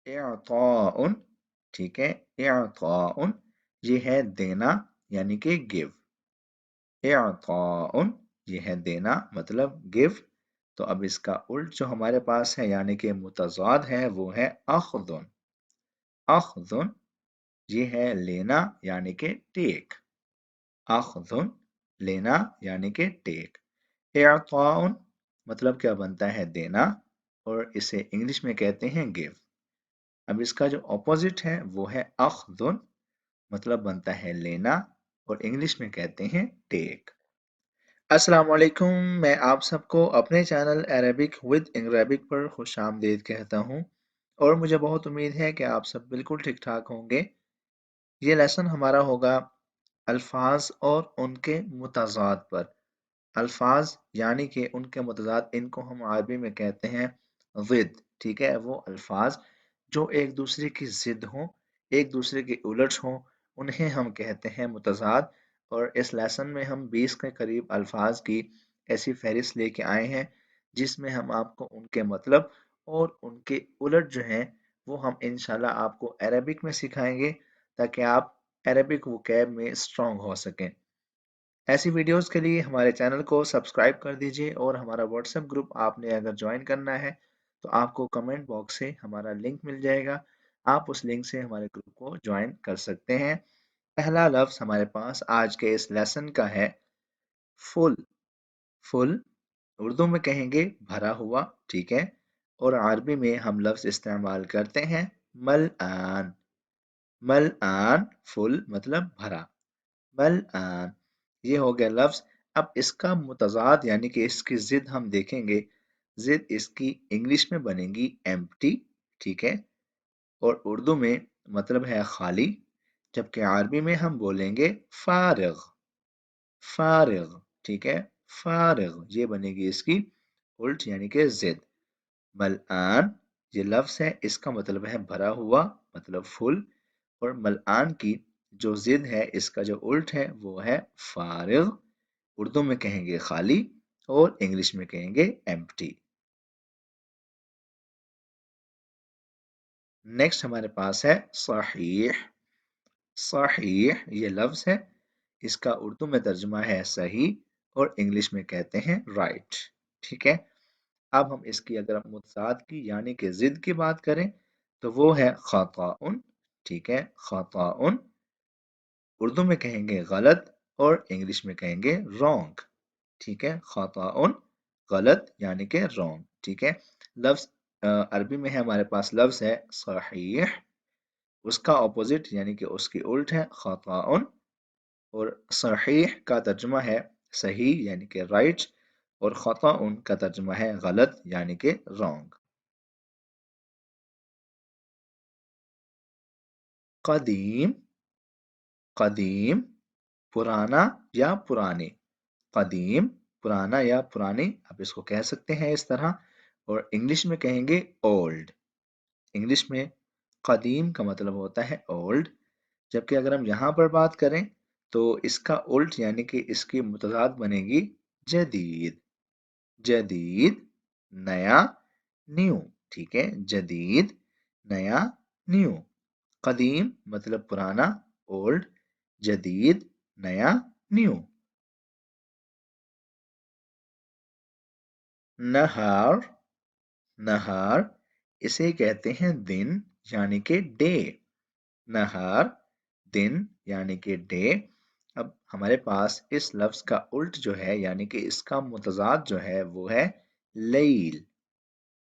इअताउन, ठीक है, इअताउन ये है देना यानी कि गिव। इअताउन ये है देना मतलब गिव। तो अब इसका उल्ट जो हमारे पास है यानी कि मुतज़ाद है वो है अख्ज़ुन। अख्ज़ुन ये है लेना यानी कि टेक। अख्ज़ुन लेना यानी कि टेक। इअताउन मतलब क्या बनता है देना, और इसे इंग्लिश में कहते हैं गिव। अब इसका जो ऑपोजिट है वो है अख्ज़ुन, मतलब बनता है लेना, और इंग्लिश में कहते हैं टेक। अस्सलाम वालेकुम, मैं आप सबको अपने चैनल अरेबिक विद इंग्रेबिक पर खुशामदीद कहता हूँ, और मुझे बहुत उम्मीद है कि आप सब बिल्कुल ठीक ठाक होंगे। ये लेसन हमारा होगा अल्फाज और उनके मुतज़ाद पर। अल्फाज यानी कि उनके मुतज़ाद, इनको हम अरबी में कहते हैं ज़िद, ठीक है। वो अल्फाज जो एक दूसरे की ज़िद हों, एक दूसरे के उलट हों, उन्हें हम कहते हैं मुतज़ाद। और इस लेसन में हम 20 के करीब अल्फाज की ऐसी फहरिस्त लेके आए हैं जिसमें हम आपको उनके मतलब और उनके उलट जो हैं वो हम इंशाल्लाह आपको अरबिक में सिखाएंगे, ताकि आप अरबिक वोकैब में स्ट्रॉन्ग हो सकें। ऐसी वीडियोस के लिए हमारे चैनल को सब्सक्राइब कर दीजिए, और हमारा व्हाट्सएप ग्रुप आपने अगर ज्वाइन करना है तो आपको कमेंट बॉक्स से हमारा लिंक मिल जाएगा। आप उस लिंक से हमारे ग्रुप को ज्वाइन कर सकते हैं। पहला लफ्ज़ हमारे पास आज के इस लेसन का है फुल। फुल उर्दू में कहेंगे भरा हुआ, ठीक है। और अरबी में हम लफ्ज़ इस्तेमाल करते हैं मलआन। मलआन फुल मतलब भरा। मलआन ये हो गया लफ्ज़। अब इसका मुतज़ाद यानी कि इसकी ज़िद हम देखेंगे। ज़िद इसकी इंग्लिश में बनेगी एम्प्टी, ठीक है, और उर्दू में मतलब है खाली, जबकि अरबी में हम बोलेंगे फारिग। फारिग, ठीक है, फारिग ये बनेगी इसकी उल्ट यानी कि ज़िद। मलआन ये लफ्ज़ है, इसका मतलब है भरा हुआ मतलब फुल, और मलआन की जो ज़िद है इसका जो उल्ट है वो है फारिग। उर्दू में कहेंगे खाली और इंग्लिश में कहेंगे एम्प्टी। नेक्स्ट हमारे पास है सहीह। सहीह ये लफ्ज़ है, इसका उर्दू में तर्जुमा है सही, और इंग्लिश में कहते हैं राइट, ठीक है। अब हम इसकी अगर हम मुतज़ाद की यानी कि ज़िद की बात करें तो वो है ख़ताउन, ठीक है, ख़ताउन। उर्दू में कहेंगे गलत, और इंग्लिश में कहेंगे रॉन्ग, ठीक है। ख़ताउन गलत यानी कि रॉन्ग, ठीक है। लफ्ज़ अरबी में है हमारे पास लफ्ज़ है सहीह, उसका ऑपोजिट यानी कि उसकी उल्ट है ख़ताउन। और सहीह का तर्जुमा है सही यानी कि राइट, और ख़ताउन का तर्जुमा है गलत यानी कि रॉन्ग। कदीम। कदीम पुराना या पुराने। कदीम पुराना या पुरानी, आप इसको कह सकते हैं इस तरह। और इंग्लिश में कहेंगे ओल्ड। इंग्लिश में कदीम का मतलब होता है ओल्ड, जबकि अगर हम यहाँ पर बात करें तो इसका उल्ट यानी कि इसकी मुतज़ाद बनेगी जदीद। जदीद नया, न्यू, ठीक है, जदीद नया, न्यू। कदीम मतलब पुराना ओल्ड, जदीद नया, न्यू। नहार। नहार इसे कहते हैं दिन यानी कि डे। नहार दिन यानी कि डे। अब हमारे पास इस लफ्ज का उल्ट जो है यानी कि इसका मुतज़ाद जो है वो है लैल।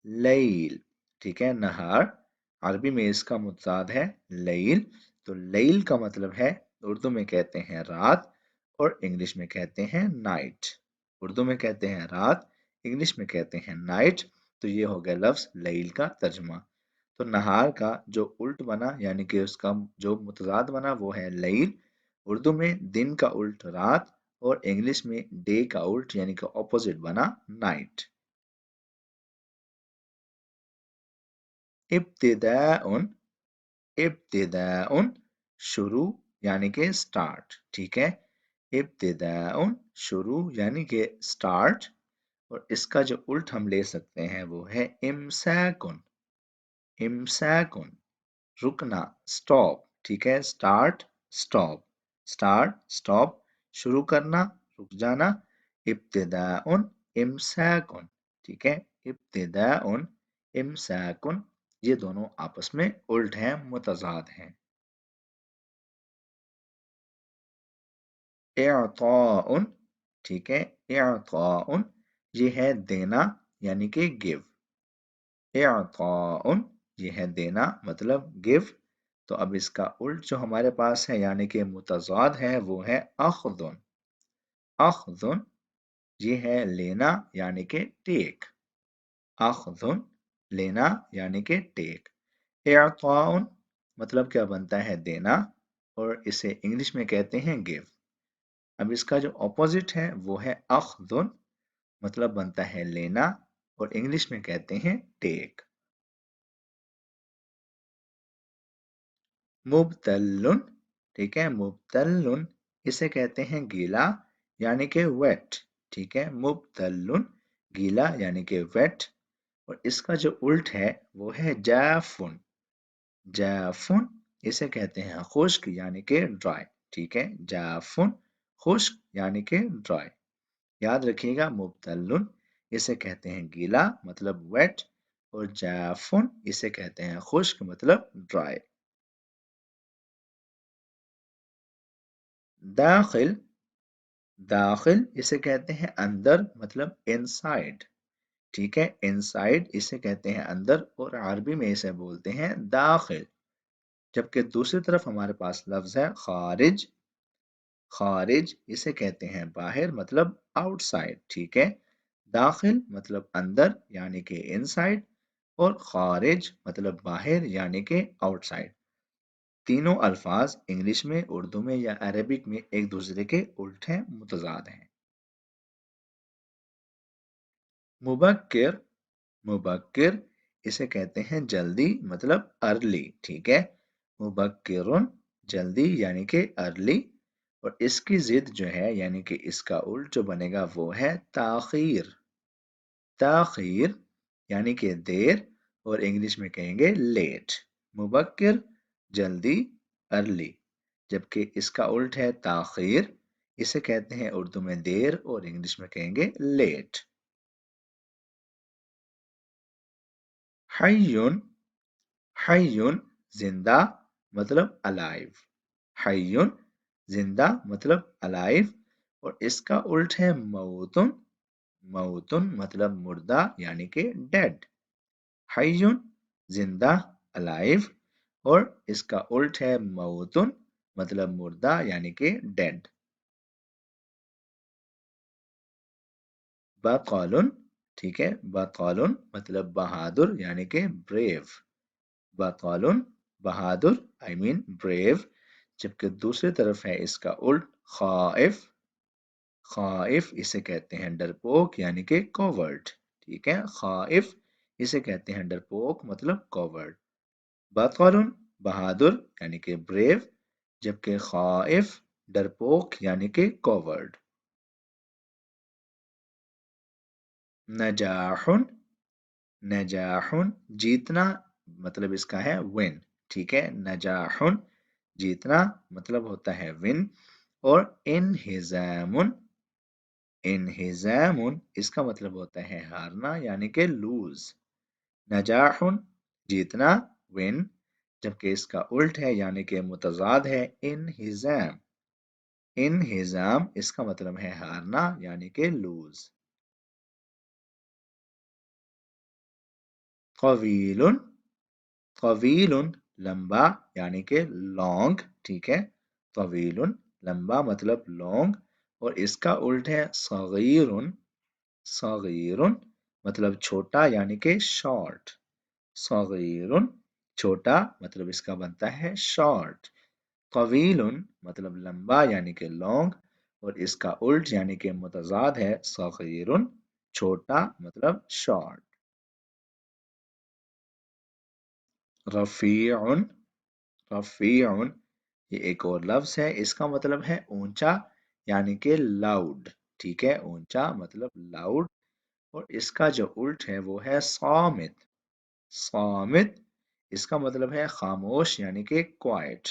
लैल, ठीक है। नहार अरबी में इसका मुतज़ाद है लैल। तो लैल का मतलब है, उर्दू में कहते हैं रात, और इंग्लिश में कहते हैं नाइट। उर्दू में कहते हैं रात, इंग्लिश में कहते हैं नाइट। तो ये हो गया लफ्ज़ लैल का तर्जुमा। तो नहार का जो उल्ट बना यानी कि उसका जो मुतज़ाद बना वो है लैल। उर्दू में दिन का उल्ट रात, और इंग्लिश में डे का उल्ट यानी कि ऑपोजिट बना नाइट। इब्तिदाउन। इब्तिदाउन शुरू यानी कि स्टार्ट, ठीक है। इब्तिदाउन शुरू यानी कि स्टार्ट, और इसका जो उल्ट हम ले सकते हैं वो है इमसाकुन। इमसाकुन रुकना स्टॉप, ठीक है, स्टार्ट स्टॉप, स्टार्ट स्टॉप, शुरू करना, रुक जाना, इब्तिदाउन इमसाकुन, ठीक है, इब्तिदाउन इमसाकुन, ये दोनों आपस में उल्ट हैं, मुतजाद हैं। इअताउन, ठीक है, इअताउन ये है देना यानी कि गिव, इअताउन ये है देना मतलब गिव। तो अब इसका उल्ट जो हमारे पास है यानी कि मुतजाद है वो है अख्दुन, अख्दुन ये है लेना यानी कि टेक, अख्दुन लेना यानी कि टेक। इअताउन मतलब क्या बनता है देना और इसे इंग्लिश में कहते हैं गिव। अब इसका जो अपोजिट है वो है अख्दुन मतलब बनता है लेना और इंग्लिश में कहते हैं टेक। मुब्तल्लुन, ठीक है, मुब्तल्लुन इसे कहते हैं गीला यानी कि वेट, ठीक है, मुब्तल्लुन गीला यानी कि वेट। और इसका जो उल्ट है वो है जाफुन, जाफुन इसे कहते हैं खुश्क यानी कि ड्राई, ठीक है, जाफुन खुश्क यानी कि ड्राई। याद रखिएगा मुब्तल्लुन इसे कहते हैं गीला मतलब वेट और जाफुन इसे कहते हैं खुश्क मतलब ड्राई। दाखिल, दाखिल इसे कहते हैं अंदर मतलब इनसाइड, ठीक है, इनसाइड इसे कहते हैं अंदर और अरबी में इसे बोलते हैं दाखिल। जबकि दूसरी तरफ हमारे पास लफ्ज है खारिज, खारिज इसे कहते हैं बाहर मतलब आउटसाइड, ठीक है, दाखिल मतलब अंदर यानी कि इनसाइड और खारिज मतलब बाहर यानी कि आउटसाइड। तीनों अल्फाज इंग्लिश में, उर्दू में या अरबिक में एक दूसरे के उल्ट हैं, मुतजाद हैं। मुबक्किर, मुबक्किर इसे कहते हैं जल्दी मतलब अर्ली, ठीक है, मुबक्किरुन जल्दी यानी कि अर्ली। और इसकी जिद जो है यानी कि इसका उल्ट जो बनेगा वो है ताखीर, ताखीर यानी कि देर और इंग्लिश में कहेंगे लेट। मुबक्किर जल्दी अर्ली, जबकि इसका उल्ट है ताखीर, इसे कहते हैं उर्दू में देर और इंग्लिश में कहेंगे लेट। हय्युन, हय्युन जिंदा मतलब अलाइव, हय्युन जिंदा मतलब अलाइव। और इसका उल्ट है मऊतुन, मऊतुन मतलब मुर्दा यानी कि डेड, हय्युन जिंदा अलाइव और इसका उल्ट है मऊतुन मतलब मुर्दा यानी कि डेड। बकौलुन, ठीक है, बकौलुन मतलब बहादुर यानी कि ब्रेव, बकौलुन बहादुर आई मीन ब्रेव। जबकि दूसरी तरफ है इसका उल्ट खाइफ, खाइफ इसे कहते हैं डरपोक यानी कि कॉवर्ड, ठीक है, खाइफ इसे कहते हैं डरपोक मतलब कॉवर्ड। बकौलुन बहादुर यानी कि ब्रेव, जबकि खाइफ डरपोक यानी कि कॉवर्ड। नजाहुन, नजाहुन जीतना मतलब इसका है विन, ठीक है, नजाहुन जीतना मतलब होता है विन। और इनहिजामुन, इनहिजामुन इसका मतलब होता है हारना यानी कि लूज। नजाहुन जीतना विन, जबकि इसका उल्ट है यानी कि मुतजाद है इनहिजाम, इनहिजाम इसका मतलब है हारना यानी कि लूज। तवीलुन, तवीलुन लंबा यानी कि लॉन्ग, ठीक है, तवीलुन लंबा मतलब लॉन्ग। और इसका उल्ट है सगीरुन, सगीरुन मतलब छोटा यानी कि शॉर्ट, सगीरुन छोटा मतलब इसका बनता है शॉर्ट। तवीलुन मतलब लंबा यानी कि लॉन्ग और इसका उल्ट यानी कि मुतजाद है सगीरुन छोटा मतलब शॉर्ट। रफीउन, रफ़ीउन ये एक और लफ्ज़ है, इसका मतलब है ऊंचा यानी कि लाउड, ठीक है, ऊंचा मतलब लाउड। और इसका जो उल्ट है वो है सामित, सामित इसका मतलब है खामोश यानी कि क्वाइट।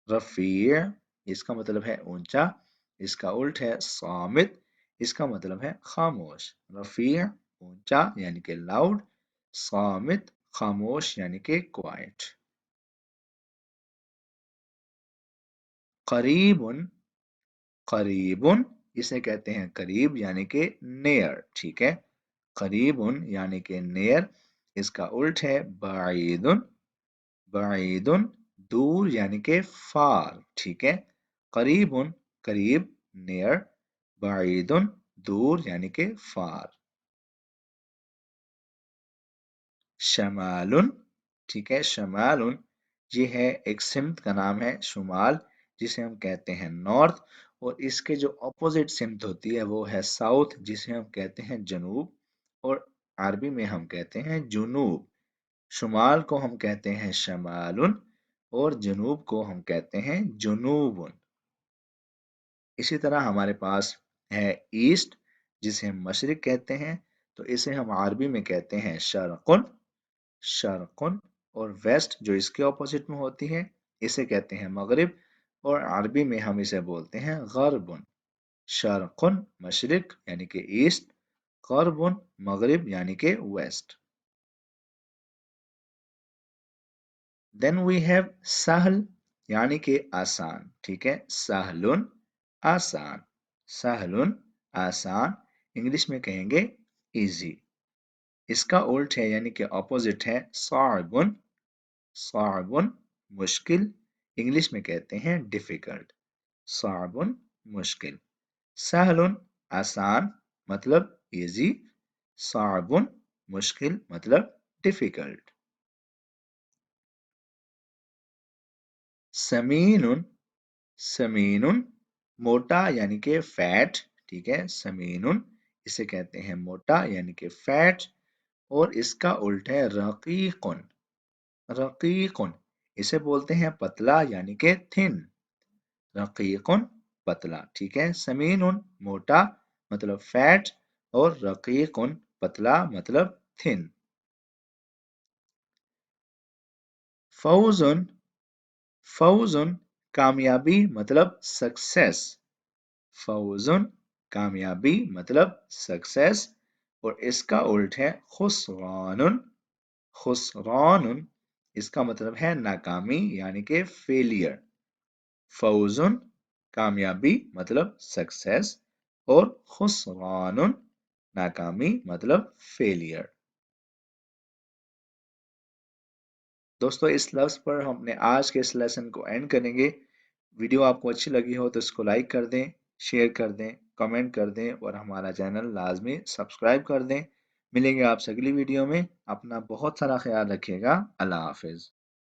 रफ़ी' इसका मतलब है ऊंचा, इसका उल्ट है सामित, इसका मतलब है खामोश। रफ़ी' ऊंचा यानी कि लाउड, सामित खामोश यानी कि क्वाइट। करीबुन, करीबुन इसे कहते हैं करीब यानी कि नियर, ठीक है। करीबुन यानी कि नियर, इसका उल्ट है बाईदुन, बाईदुन दूर यानी कि फार, ठीक है। करीबुन करीब, नियर, बाईदुन दूर यानी कि फार। शमालुन, ठीक है, शमालुन ये है एक सिमत का नाम है शुमाल, जिसे हम कहते हैं नॉर्थ, और इसके जो अपोजिट सिमत होती है वो है साउथ, जिसे हम कहते हैं जनूब, और अरबी में हम कहते हैं जुनूब। शुमाल को हम कहते हैं शमालुन और जनूब को हम कहते हैं जुनूबुन। इसी तरह हमारे पास है ईस्ट, जिसे हम मशरिक कहते हैं, तो इसे हम अरबी में कहते हैं शर्कुन, शर्कुन, और वेस्ट जो इसके ऑपोजिट में होती है इसे कहते हैं मगरिब, और अरबी में हम इसे बोलते हैं गरबुन। शर्कुन मशरिक यानी कि ईस्ट, गरबुन मगरिब यानी कि वेस्ट। देन वी हैव सहल यानी कि आसान, ठीक है। सहलुन आसान, सहलुन आसान, इंग्लिश में कहेंगे इजी। इसका उल्ट है यानी कि ऑपोजिट है साइबुन, साइबुन मुश्किल, इंग्लिश में कहते हैं डिफिकल्ट। साइबुन मुश्किल। सहलुन आसान मतलब इजी, साइबुन मुश्किल मतलब डिफिकल्ट। समीनुन, समीनुन मोटा यानी कि फैट, ठीक है। समीनुन इसे कहते हैं मोटा यानी कि फैट, और इसका उल्ट है रकीकुन, रकीकुन इसे बोलते हैं पतला यानी कि थिन। रकीकुन पतला, ठीक है। समीनुन मोटा मतलब फैट, और रकीकुन पतला मतलब थिन। फौजुन, फौजुन कामयाबी मतलब सक्सेस, फौजुन कामयाबी मतलब सक्सेस, और इसका उल्ट है खुसरानुन, खुसरानुन इसका मतलब है नाकामी यानी कि फेलियर। फौजुन कामयाबी मतलब सक्सेस, और खुसरानुन नाकामी मतलब फेलियर। दोस्तों इस लफ्ज़ पर हमने आज के इस लेसन को एंड करेंगे। वीडियो आपको अच्छी लगी हो तो इसको लाइक कर दें, शेयर कर दें, कमेंट कर दें, और हमारा चैनल लाजमी सब्सक्राइब कर दें। मिलेंगे आपसे अगली वीडियो में। अपना बहुत सारा ख्याल रखिएगा। अल्लाह हाफिज़।